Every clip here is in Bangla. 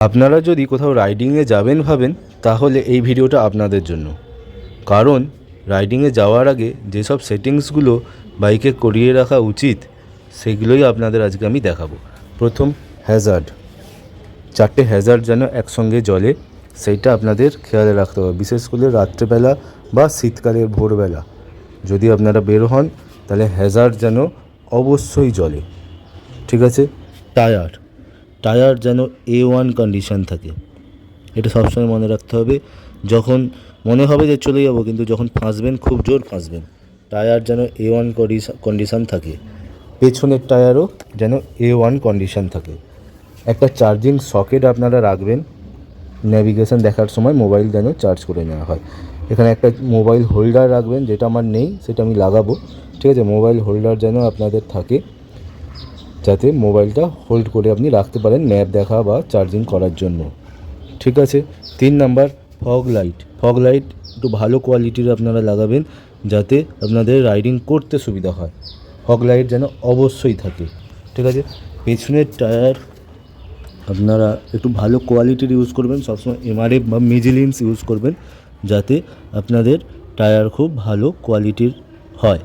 আপনারা যদি কোথাও রাইডিংয়ে যাবেন ভাবেন তাহলে এই ভিডিওটা আপনাদের জন্য। কারণ রাইডিংয়ে যাওয়ার আগে যেসব সেটিংসগুলো বাইকে করিয়ে রাখা উচিত সেগুলোই আপনাদের আজকে আমি দেখাবো। প্রথম, হ্যাজার্ড। 4টে হ্যাজার্ড যেন একসঙ্গে জ্বলে সেইটা আপনাদের খেয়ালে রাখতে হবে, বিশেষ করে রাত্রেবেলা বা শীতকালের ভোরবেলা যদি আপনারা বের হন তাহলে হ্যাজার্ড যেন অবশ্যই জ্বলে। ঠিক আছে। টায়ার যেন A1 কন্ডিশন থাকে, এটা সবসময় মনে রাখতে হবে। যখন মনে হবে যে চলে যাব, কিন্তু যখন ফাঁসবেন খুব জোর ফাঁসবেন, টায়ার যেন A1 কন্ডিশন থাকে। পেছনের টায়ারও যেন A1 কন্ডিশন থাকে। একটা চার্জিং সকেট আপনারা রাখবেন, নেভিগেশন দেখার সময় মোবাইল যেন চার্জ করে নেওয়া হয়। এখানে একটা মোবাইল হোল্ডার রাখবেন, যেটা আমার নেই, সেটা আমি লাগাবো। ঠিক আছে, মোবাইল হোল্ডার যেন আপনাদের থাকে, যাতে মোবাইলটা হোল্ড করে আপনি রাখতে পারেন ম্যাপ দেখা বা চার্জিং করার জন্য। ঠিক আছে। 3 নাম্বার, ফগ লাইট একটু ভালো কোয়ালিটির আপনারা লাগাবেন, যাতে আপনাদের রাইডিং করতে সুবিধা হয়। ফগ লাইট যেন অবশ্যই থাকে। ঠিক আছে। পেছনের টায়ার আপনারা একটু ভালো কোয়ালিটির ইউজ করবেন, সবসময় MRF বা মিজিলিন্স ইউজ করবেন, যাতে আপনাদের টায়ার খুব ভালো কোয়ালিটির হয়।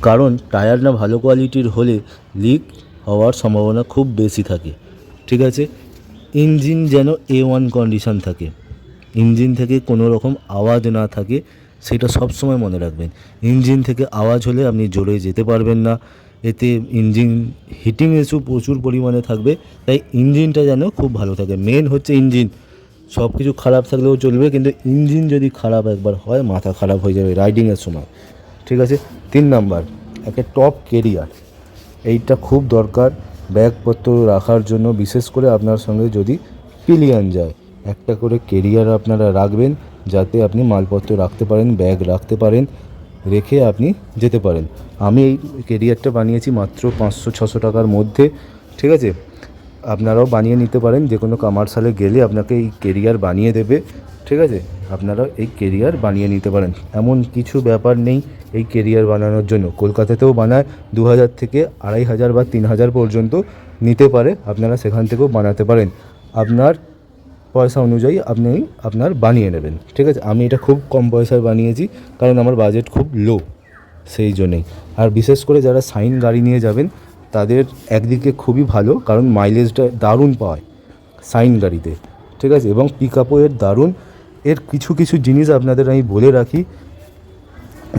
কারণ টায়ার না ভালো কোয়ালিটির হলে লিক হওয়ার সম্ভাবনা খুব বেশি থাকে। ঠিক আছে। ইঞ্জিন যেন A1 কন্ডিশন থাকে, ইঞ্জিন থেকে কোনো রকম আওয়াজ না থাকে, সেটা সবসময় মনে রাখবেন। ইঞ্জিন থেকে আওয়াজ হলে আপনি জোরে যেতে পারবেন না, এতে ইঞ্জিন হিটিং ইস্যু প্রচুর পরিমাণে থাকবে। তাই ইঞ্জিনটা যেন খুব ভালো থাকে। মেন হচ্ছে ইঞ্জিন। সব কিছু খারাপ থাকলেও চলবে, কিন্তু ইঞ্জিন যদি খারাপ একবার হয় মাথা খারাপ হয়ে যাবে রাইডিংয়ের সময়। ঠিক আছে। 3 নাম্বার, একটা টপ কেরিয়ার। এইটা খুব দরকার ব্যাগপত্র রাখার জন্য, বিশেষ করে আপনার সঙ্গে যদি পিলিয়ন যায়। একটা করে কেরিয়ার আপনারা রাখবেন, যাতে আপনি মালপত্র রাখতে পারেন, ব্যাগ রাখতে পারেন, রেখে আপনি যেতে পারেন। আমি এই কেরিয়ারটা বানিয়েছি মাত্র 500-600 টাকার মধ্যে। ঠিক আছে। আপনারাও বানিয়ে নিতে পারেন, যে কোনো কমার্শিয়ালে গেলে আপনাকে এই কেরিয়ার বানিয়ে দেবে। ঠিক আছে। আপনারা এই কেরিয়ার বানিয়ে নিতে পারেন, এমন কিছু ব্যাপার নেই। এই কেরিয়ার বানানোর জন্য কলকাতাতেও বানায়, 2000 থেকে 2500 বা 3000 পর্যন্ত নিতে পারে, আপনারা সেখান থেকেও বানাতে পারেন। আপনার পয়সা অনুযায়ী আপনি আপনার বানিয়ে নেবেন। ঠিক আছে। আমি এটা খুব কম পয়সায় বানিয়েছি, কারণ আমার বাজেট খুব লো, সেই জন্যেই। আর বিশেষ করে যারা শাইন গাড়ি নিয়ে যাবেন তাদের একদিকে খুবই ভালো, কারণ মাইলেজটা দারুণ পায় শাইন গাড়িতে। ঠিক আছে। এবং পিক আপও এর দারুণ। এর কিছু কিছু জিনিস আপনাদের আমি বলে রাখি,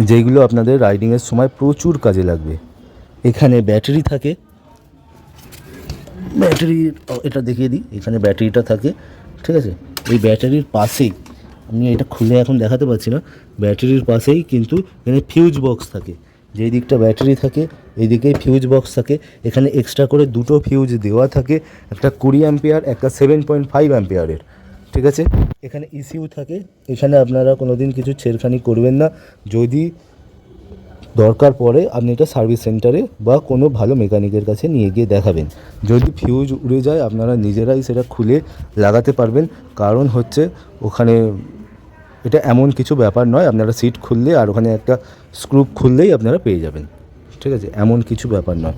যেইগুলো আপনাদের রাইডিংয়ের সময় প্রচুর কাজে লাগবে। এখানে ব্যাটারি থাকে, এটা দেখিয়ে দিই, এখানে ব্যাটারিটা থাকে। ঠিক আছে। এই ব্যাটারির পাশেই, আমি এটা খুলে এখন দেখাতে পারছি না, ব্যাটারির পাশেই কিন্তু এখানে ফিউজ বক্স থাকে। যেই দিকটা ব্যাটারি থাকে এই দিকেই ফিউজ বক্স থাকে। এখানে এক্সট্রা করে 2টো ফিউজ দেওয়া থাকে, একটা 20 অ্যাম্পিয়ার, একটা 7.5 অ্যাম্পিয়ারের। ঠিক আছে। এখানে ইসিউ থাকে, এখানে আপনারা কোনো দিন কিছু ছেড়খানি করবেন না। যদি দরকার পড়ে আপনি এটা সার্ভিস সেন্টারে বা কোনো ভালো মেকানিকের কাছে নিয়ে গিয়ে দেখাবেন। যদি ফিউজ উড়ে যায় আপনারা নিজেরাই সেটা খুলে লাগাতে পারবেন, কারণ হচ্ছে ওখানে এটা এমন কিছু ব্যাপার নয়, আপনারা সিট খুললে আর ওখানে একটা স্ক্রু খুললেই আপনারা পেয়ে যাবেন। ঠিক আছে। এমন কিছু ব্যাপার নয়।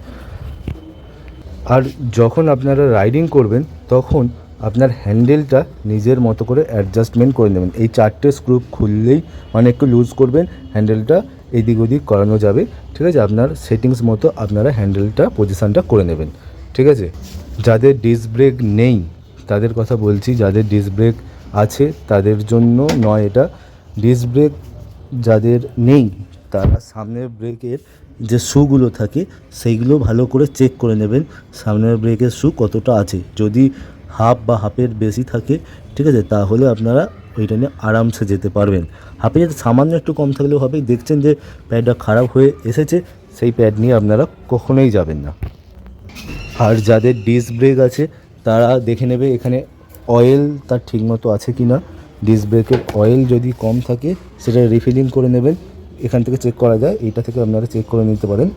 আর যখন আপনারা রাইডিং করবেন তখন আপনার হ্যান্ডেলটা নিজের মতো করে অ্যাডজাস্টমেন্ট করে নেবেন। এই 4টে স্ক্রু খুললেই, মানে একটু লুজ করবেন, হ্যান্ডেলটা এদিক ওদিক করানো যাবে। ঠিক আছে। আপনার সেটিংস মতো আপনারা হ্যান্ডেলটা পজিশানটা করে নেবেন। ঠিক আছে। যাদের ডিস্ক ব্রেক নেই তাদের কথা বলছি, যাদের ডিস্ক ব্রেক আছে তাদের জন্য নয় এটা। ডিস্ক ব্রেক যাদের নেই তারা সামনের ব্রেকের যে শুগুলো থাকে সেইগুলো ভালো করে চেক করে নেবেন, সামনের ব্রেকের শু কতটা আছে। যদি হাফ বা হাফের বেশি থাকে, ঠিক আছে, তাহলে আপনারা ওইটা নিয়ে আরামসে যেতে পারবেন। হাফে যাতে সামান্য একটু কম থাকলেও হবে, দেখছেন যে প্যাডটা খারাপ হয়ে এসেছে, সেই প্যাড নিয়ে আপনারা কখনোই যাবেন না। আর যাদের ডিস্ক ব্রেক আছে তারা দেখে নেবে এখানে অয়েল তার ঠিকমতো আছে কি না। ডিস্ক ব্রেকের অয়েল যদি কম থাকে সেটা রিফিলিং করে নেবেন, এখান থেকে চেক করা যায়, এইটা থেকে আপনারা চেক করে নিতে পারেন।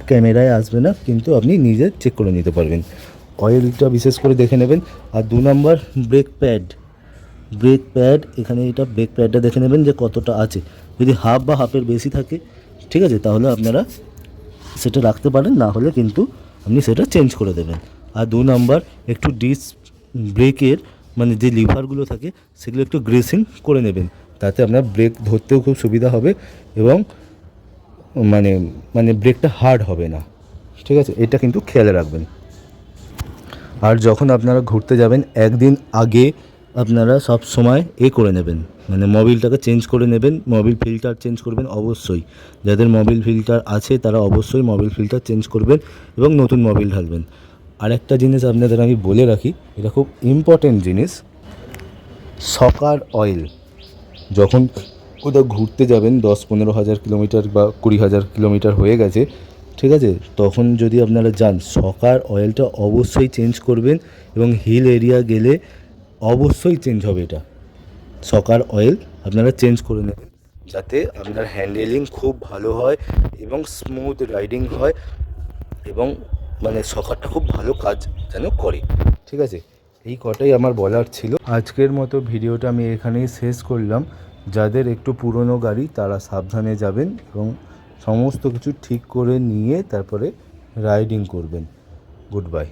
ক্যামেরায় আসবে না, কিন্তু আপনি নিজে চেক করে নিতে পারবেন। অয়েলটা বিশেষ করে দেখে নেবেন। আর 2 নাম্বার, ব্রেক প্যাড, এখানে এটা ব্রেক প্যাডটা দেখে নেবেন যে কতটা আছে। যদি হাফ বা হাফের বেশি থাকে, ঠিক আছে, তাহলে আপনারা সেটা রাখতে পারেন, না হলে কিন্তু আপনি সেটা চেঞ্জ করে দেবেন। আর 2 নাম্বার, একটু ব্রেকের মানে যে লিভারগুলো থাকে সেগুলো একটু গ্রেসিং করে নেবেন, তাতে আপনার ব্রেক ধরতেও খুব সুবিধা হবে এবং মানে মানে ব্রেকটা হার্ড হবে না। ঠিক আছে, এটা কিন্তু খেয়াল রাখবেন। আর যখন আপনারা ঘুরতে যাবেন একদিন আগে আপনারা সব সময় করে নেবেন, মানে মোবিলটাকে চেঞ্জ করে নেবেন, মোবিল ফিল্টার চেঞ্জ করবেন অবশ্যই। যাদের মোবিল ফিল্টার আছে তারা অবশ্যই মোবিল ফিল্টার চেঞ্জ করবেন এবং নতুন মোবিল ঢালবেন। আরেকটা জিনিস আপনাদের আমি বলে রাখি, এটা খুব ইম্পর্টেন্ট জিনিস, সকার অয়েল। যখন কোথাও ঘুরতে যাবেন 10-15 হাজার কিলোমিটার বা 20,000 কিলোমিটার হয়ে গেছে, ঠিক আছে, তখন যদি আপনারা যান সকার অয়েলটা অবশ্যই চেঞ্জ করবেন এবং হিল এরিয়া গেলে অবশ্যই চেঞ্জ হবে এটা। সকার অয়েল আপনারা চেঞ্জ করে নেবেন যাতে আপনার হ্যান্ডেলিং খুব ভালো হয় এবং স্মুথ রাইডিং হয় এবং মানে সকারটা খুব ভালো কাজ যেন করে। ঠিক আছে, এই কটাই আমার বলার ছিল। আজকের মতো ভিডিওটা আমি এখানেই শেষ করলাম। যাদের একটু পুরনো গাড়ি তারা সাবধানে যাবেন এবং সমস্ত কিছু ঠিক করে নিয়ে তারপরে রাইডিং করবেন। Good bye.